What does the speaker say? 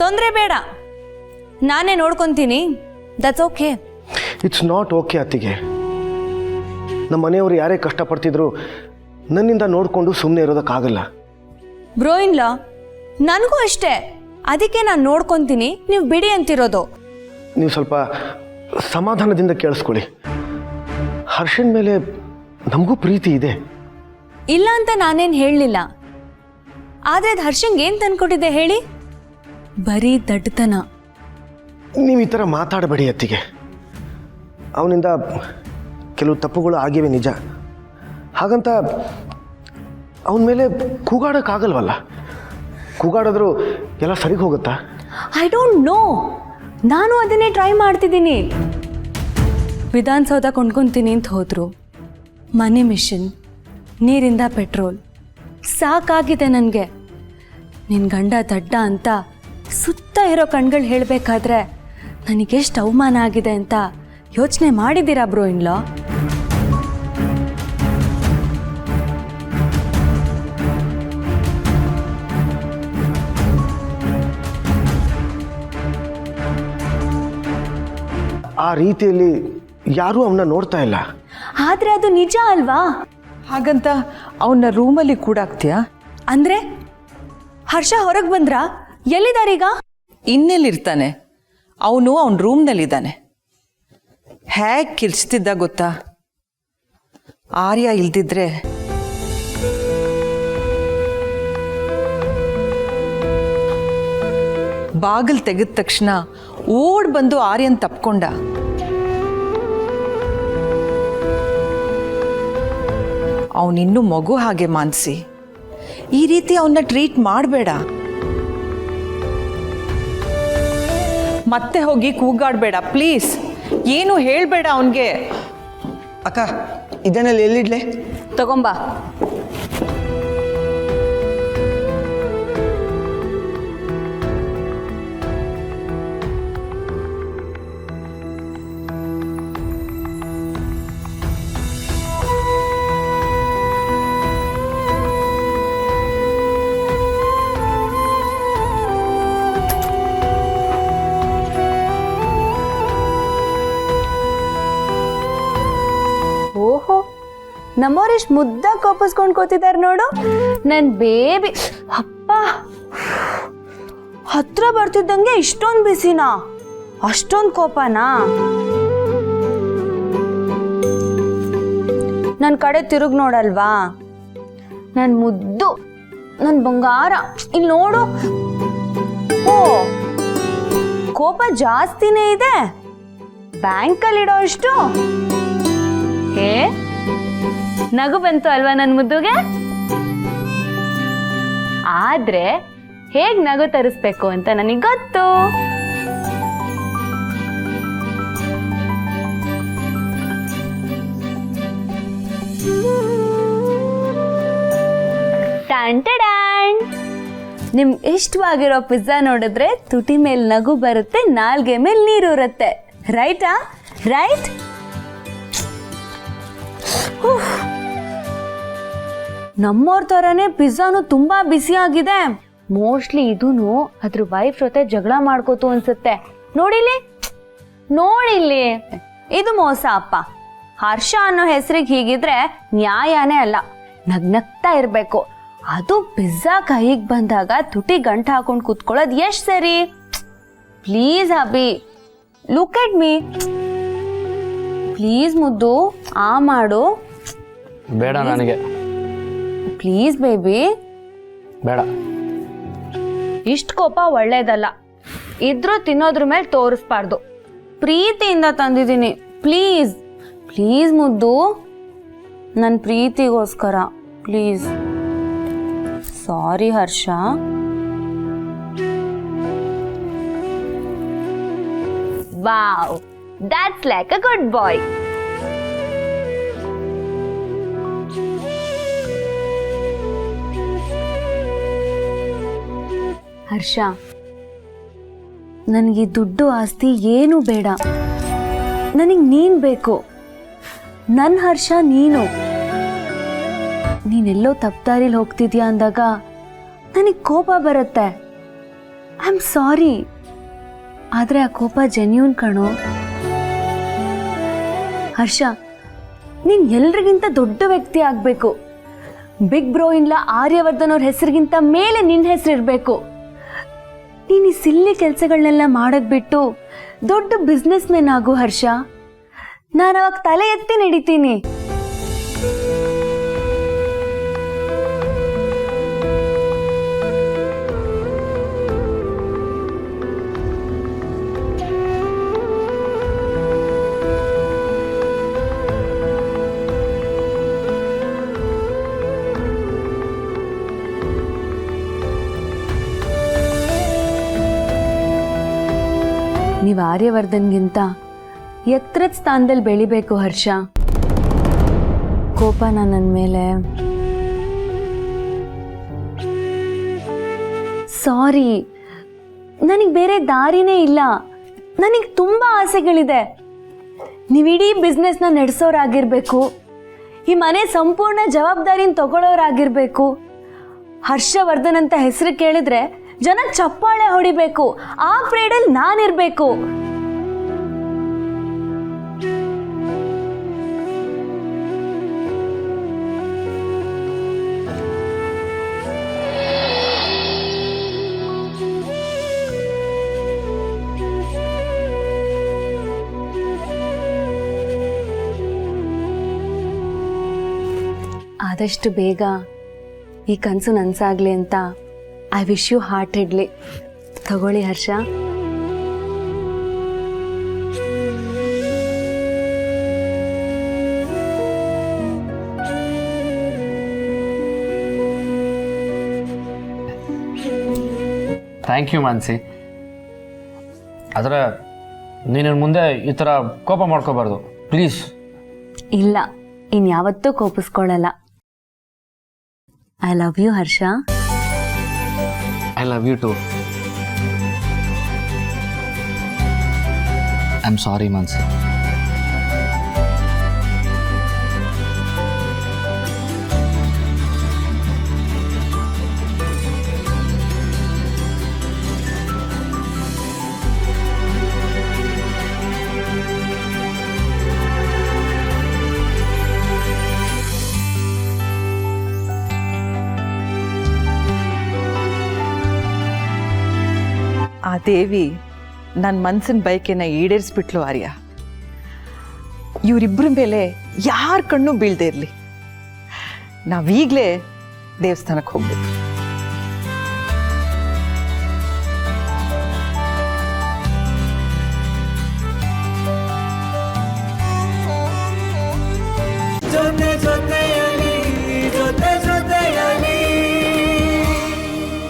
ತೊಂದರೆ ಬೇಡ, ನಾನೇ ನೋಡ್ಕೊತೀನಿ. That's okay. It's not okay ಅತ್ತಿಗೆ. ನಮ್ಮ ಮನೆಯವರು ಯಾರೇ ಕಷ್ಟಪಡ್ತಿದ್ರು ನನ್ನಿಂದ ನೋಡಿಕೊಂಡು ಸುಮ್ಮನೆ ಇರೋದಕ್ಕಾಗಲ್ಲ. ಬ್ರೋ ಇನ್ ಲಾ, ನನಗೂ ಅಷ್ಟೇ. ಅದಕ್ಕೆ ನಾನು ನೋಡ್ಕೊತೀನಿ, ನೀವು ಬಿಡಿ ಅಂತಿರೋದು. ನೀವು ಸ್ವಲ್ಪ ಸಮಾಧಾನದಿಂದ ಕೇಳಿಸ್ಕೊಳ್ಳಿ. ಹರ್ಷನ್ ಮೇಲೆ ನಮಗೂ ಪ್ರೀತಿ ಇದೆ. ಇಲ್ಲ ಅಂತ ನಾನೇನು ಹೇಳಲಿಲ್ಲ. ಆದರೆ ಅದು ಹರ್ಷಂಗೆ ಏನು ತಂದ್ಕೊಟ್ಟಿದೆ ಹೇಳಿ? ಬರೀ ದಡ್ಡತನ. ನೀವು ಈ ಥರ ಮಾತಾಡಬೇಡಿ ಅತ್ತಿಗೆ. ಅವನಿಂದ ಕೆಲವು ತಪ್ಪುಗಳು ಆಗಿವೆ ನಿಜ. ಹಾಗಂತ ಅವನ ಮೇಲೆ ಕೂಗಾಡೋಕ್ಕಾಗಲ್ವಲ್ಲ. ಕೂಗಾಡಿದ್ರು ಎಲ್ಲ ಸರಿಗೆ ಹೋಗುತ್ತಾ? I don't know. ನಾನು ಅದನ್ನೇ ಟ್ರೈ ಮಾಡ್ತಿದ್ದೀನಿ. ವಿಧಾನಸೌಧ ಕೊಂಡ್ಕೊತೀನಿ ಅಂತ ಹೋದ್ರು, ಮನಿ ಮಿಷನ್, ನೀರಿಂದ ಪೆಟ್ರೋಲ್, ಸಾಕಾಗಿದೆ ನನಗೆ. ನಿನ್ನ ಗಂಡ ದಡ್ಡ ಅಂತ ಸುತ್ತ ಇರೋ ಕಣ್ಗಳು ಹೇಳಬೇಕಾದ್ರೆ ನನಗೆಷ್ಟು ಅವಮಾನ ಆಗಿದೆ ಅಂತ ಯೋಚನೆ ಮಾಡಿದ್ದೀರಾ ಬ್ರೋ ಇನ್ ಲಾ? ಆ ರೀತಿಯಲ್ಲಿ ಯಾರೂ ಅವನ್ನ ನೋಡ್ತಾ ಇಲ್ಲ. ಆದರೆ ಅದು ನಿಜ ಅಲ್ವಾ? ಹಾಗಂತ ಅವನ್ನ ರೂಮಲ್ಲಿ ಕೂಡಾಕ್ತೀಯಾ? ಅಂದರೆ ಹರ್ಷ ಹೊರಗೆ ಬಂದ್ರಾ? ಎಲ್ಲಿದ್ದಾರೀಗ? ಇನ್ನೆಲ್ಲಿರ್ತಾನೆ? ಅವನು ಅವನ ರೂಮ್ನಲ್ಲಿದ್ದಾನೆ. ಹೇಗೆ ಕಿರ್ಚ್ತಿದ್ದ ಗೊತ್ತಾ? ಆರ್ಯ ಇಲ್ದಿದ್ರೆ ಬಾಗಿಲು ತೆಗೆದ ತಕ್ಷಣ ಓಡ್ ಬಂದು ಆರ್ಯನ್ ತಪ್ಕೊಂಡ. ಅವನಿನ್ನೂ ಮಗು ಹಾಗೆ ಮಾನ್ಸಿ. ಈ ರೀತಿ ಅವನ್ನ ಟ್ರೀಟ್ ಮಾಡಬೇಡ. ಮತ್ತೆ ಹೋಗಿ ಕೂಗಾಡಬೇಡ ಪ್ಲೀಸ್. ಏನು ಹೇಳಬೇಡ ಅವನಿಗೆ. ಅಕ್ಕ, ಇದನ್ನೆಲ್ಲ ಎಲ್ಲಿಡ್ಲೆ? ತಗೊಂಬಾ. ಓಹೋ, ನಮ್ಮವರೆಷ್ಟು ಮುದ್ದಾಗಿ ಕೋಪಿಸ್ಕೊಂಡು ಕೂತಿದ್ದಾರೆ ನೋಡು. ನನ್ನ ಬೇಬಿ. ಅಪ್ಪ, ಹತ್ರ ಬರ್ತಿದ್ದಂಗೆ ಇಷ್ಟೊಂದು ಬಿಸಿನಾ? ಅಷ್ಟೊಂದು ಕೋಪನಾ? ನನ್ನ ಕಡೆ ತಿರುಗಿ ನೋಡಲ್ವಾ? ನನ್ನ ಮುದ್ದು, ನನ್ನ ಬಂಗಾರ, ಇಲ್ಲಿ ನೋಡು. ಓ, ಕೋಪ ಜಾಸ್ತಿನೇ ಇದೆ. ಬ್ಯಾಂಕಲ್ಲಿಡೋ ಅಷ್ಟು. ಹೇ, ನಗು ಬಂತು ಅಲ್ವಾ ನನ್ನ ಮುದ್ದುಗೆ? ಆದ್ರೆ ಹೇಗ್ ನಗು ತರಿಸ್ಬೇಕು ಅಂತ ನನಗೆ ಗೊತ್ತು. ಟಂಟಡಾನ್, ನಿಮ್ಗೆ ಇಷ್ಟವಾಗಿರೋ ಪಿಜ್ಜಾ ನೋಡಿದ್ರೆ ತುಟಿ ಮೇಲೆ ನಗು ಬರುತ್ತೆ, ನಾಲ್ಗೆ ಮೇಲೆ ನೀರು ಇರುತ್ತೆ. ರೈಟಾ? ರೈಟ್? ನಮ್ಮವ್ರ ಥರನೇ ಪಿಜ್ಜಾನು ತುಂಬಾ ಬಿಸಿಯಾಗಿದೆ. ಮೋಸ್ಟ್ಲಿ ಇದೂನು ಅದ್ರ ವೈಫ್ ಜೊತೆ ಜಗಳ ಮಾಡ್ಕೋತು ಅನ್ಸುತ್ತೆ. ನೋಡಿಲಿ, ನೋಡಿಲ್ಲಿ, ಇದು ಮೋಸ ಅಪ್ಪ. ಹರ್ಷ ಅನ್ನೋ ಹೆಸರಿಗೆ ಹೀಗಿದ್ರೆ ನ್ಯಾಯನೇ ಅಲ್ಲ. ನಗ್ನಗ್ತಾ ಇರಬೇಕು. ಅದು ಪಿಜ್ಜಾ ಕೈಗೆ ಬಂದಾಗ ತುಟಿ ಗಂಟು ಹಾಕೊಂಡು ಕೂತ್ಕೊಳ್ಳೋದು ಎಷ್ಟು ಸರಿ? Please Abhi, look at me. Please ಮುದ್ದು, ಆ ಮಾಡು. ಬೇಡ ನನಗೆ. Please baby. ಬೇಡ. ಇಷ್ಟು ಕೋಪ ಒಳ್ಳೇದಲ್ಲ. ಇದ್ರೂ ತಿನ್ನೋದ್ರ ಮೇಲೆ ತೋರಿಸ್ಬಾರ್ದು. ಪ್ರೀತಿಯಿಂದ ತಂದಿದ್ದೀನಿ. ಪ್ಲೀಸ್ ಪ್ಲೀಸ್ ಮುದ್ದು, ನನ್ನ ಪ್ರೀತಿಗೋಸ್ಕರ please. Sorry Harsha. Wow, that's like a good boy. Harsha, ನನಗೆ ದುಡ್ಡು ಆಸ್ತಿ ಏನೂ ಬೇಡ. ನನಗೆ ನೀನು ಬೇಕು. ನನ್ನ ಹರ್ಷ ನೀನು. ನೀನೆಲ್ಲೋ ತಪ್ಪದಾರಿಲಿ ಹೋಗ್ತಿದ್ಯಾ ಅಂದಾಗ ನನಗೆ ಕೋಪ ಬರುತ್ತೆ. ಐ ಆಮ್ ಸಾರಿ, ಆದರೆ ಆ ಕೋಪ ಜೆನ್ಯೂನ್ ಕಣೋ. ಹರ್ಷ, ನೀನು ಎಲ್ರಿಗಿಂತ ದೊಡ್ಡ ವ್ಯಕ್ತಿ ಆಗಬೇಕು. ಬಿಗ್ ಬ್ರೋ ಇಲ್ಲ ಆರ್ಯವರ್ಧನ್ ಅವ್ರ ಹೆಸರಿಗಿಂತ ಮೇಲೆ ನಿನ್ನ ಹೆಸರು ಇರಬೇಕು. ನೀನು ಈ ಸಿಲ್ಲಿ ಕೆಲಸಗಳನ್ನೆಲ್ಲ ಮಾಡೋದು ಬಿಟ್ಟು ದೊಡ್ಡ ಬಿಸ್ನೆಸ್ ಮೆನ್ ಆಗು ಹರ್ಷ. ನಾನು ಅವಾಗ ತಲೆ ಎತ್ತಿ ನಡೀತೀನಿ. ನೀವು ಆರ್ಯವರ್ಧನ್ಗಿಂತ ಎತ್ತರದ ಸ್ಥಾನದಲ್ಲಿ ಬೆಳಿಬೇಕು ಹರ್ಷ. ಕೋಪನ ನನ್ನ ಮೇಲೆ. ಸಾರಿ, ನನಗೆ ಬೇರೆ ದಾರಿನೇ ಇಲ್ಲ. ನನಗೆ ತುಂಬ ಆಸೆಗಳಿದೆ. ನೀವಿಡೀ ಬಿಸ್ನೆಸ್ನ ನಡೆಸೋರಾಗಿರ್ಬೇಕು, ಈ ಮನೆ ಸಂಪೂರ್ಣ ಜವಾಬ್ದಾರಿನ ತಗೊಳ್ಳೋರಾಗಿರ್ಬೇಕು. ಹರ್ಷವರ್ಧನ್ ಅಂತ ಹೆಸರು ಕೇಳಿದ್ರೆ ಜನ ಚಪ್ಪಾಳೆ ಹೊಡಿಬೇಕು. ಆ ಪ್ರೇಡಲ್ಲಿ ನಾನಿರ್ಬೇಕು. ಆದಷ್ಟು ಬೇಗ ಈ ಕನಸು ನನಸಾಗ್ಲಿ ಅಂತ ಐ ವಿಶ್ ಯು ಹಾರ್ಟೆಡ್ಲಿ. ತಗೊಳ್ಳಿ ಹರ್ಷ. Thank you Mansi. ಆದರೆ ನೀನು ಮುಂದೆ ಈ ಥರ ಕೋಪ ಮಾಡ್ಕೋಬಾರ್ದು ಪ್ಲೀಸ್. ಇಲ್ಲ, ಇನ್ಯಾವತ್ತೂ ಕೋಪಿಸ್ಕೊಳ್ಳಲ್ಲ. I love you Harsha. I love you too. I'm sorry, Mansi. ಆ ದೇವಿ ನನ್ನ ಮನಸ್ಸಿನ ಬಯಕೆನ ಈಡೇರಿಸ್ಬಿಟ್ಲು ಆರ್ಯ. ಇವರಿಬ್ಬರ ಮೇಲೆ ಯಾರ ಕಣ್ಣು ಬೀಳದೆ ಇರಲಿ. ನಾವೀಗಲೇ ದೇವಸ್ಥಾನಕ್ಕೆ ಹೋಗ್ಬೇಕು.